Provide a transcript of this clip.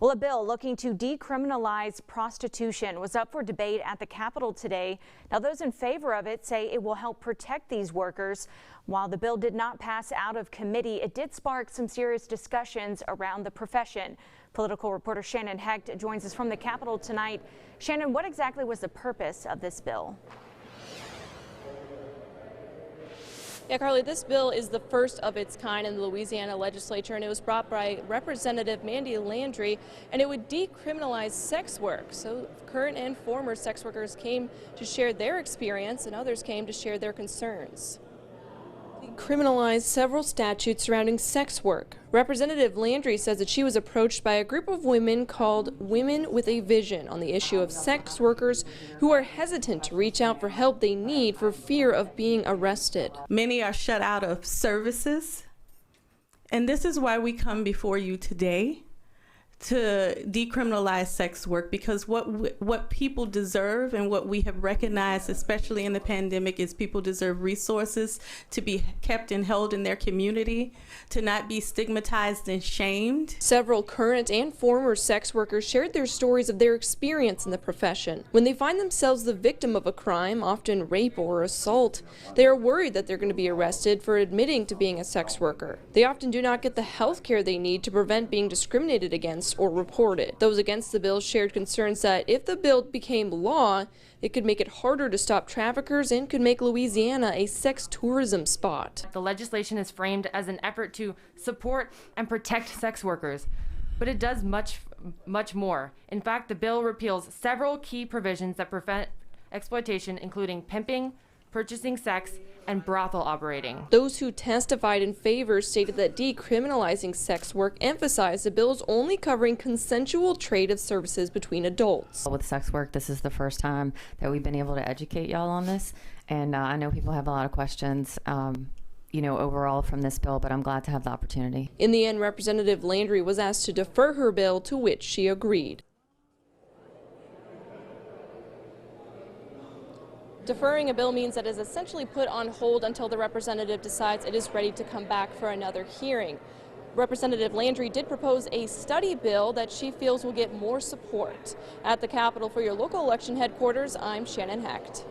Well, a bill looking to decriminalize prostitution was up for debate at the Capitol today. Now, those in favor of it say it will help protect these workers. While the bill did not pass out of committee, it did spark some serious discussions around the profession. Political reporter Shannon Hecht joins us from the Capitol tonight. Shannon, what exactly was the purpose of this bill? Yeah, Carly, this bill is the first of its kind in the Louisiana Legislature, and it was brought by Representative Mandy Landry, and it would decriminalize sex work. So current and former sex workers came to share their experience, and others came to share their concerns. Decriminalize several statutes surrounding sex work. Representative Landry says that she was approached by a group of women called Women with a Vision on the issue of sex workers who are hesitant to reach out for help they need for fear of being arrested. Many are shut out of services, and this is why we come before you today to decriminalize sex work, because what people deserve and what we have recognized, especially in the pandemic, is people deserve resources to be kept and held in their community, to not be stigmatized and shamed. Several current and former sex workers shared their stories of their experience in the profession. When they find themselves the victim of a crime, often rape or assault, they are worried that they're going to be arrested for admitting to being a sex worker. They often do not get the health care they need to prevent being discriminated against or reported. Those against the bill shared concerns that if the bill became law, it could make it harder to stop traffickers and could make Louisiana a sex tourism spot. The legislation is framed as an effort to support and protect sex workers, but it does much more. In fact, the bill repeals several key provisions that prevent exploitation, including pimping, purchasing sex, and brothel operating. Those who testified in favor stated that decriminalizing sex work emphasized the bill's only covering consensual trade of services between adults. With sex work, this is the first time that we've been able to educate y'all on this, and I know people have a lot of questions overall from this bill, but I'm glad to have the opportunity. In the end, Representative Landry was asked to defer her bill, to which she agreed. Deferring a bill means that it is essentially put on hold until the representative decides it is ready to come back for another hearing. Representative Landry did propose a study bill that she feels will get more support. At the Capitol for your local election headquarters, I'm Shannon Hecht.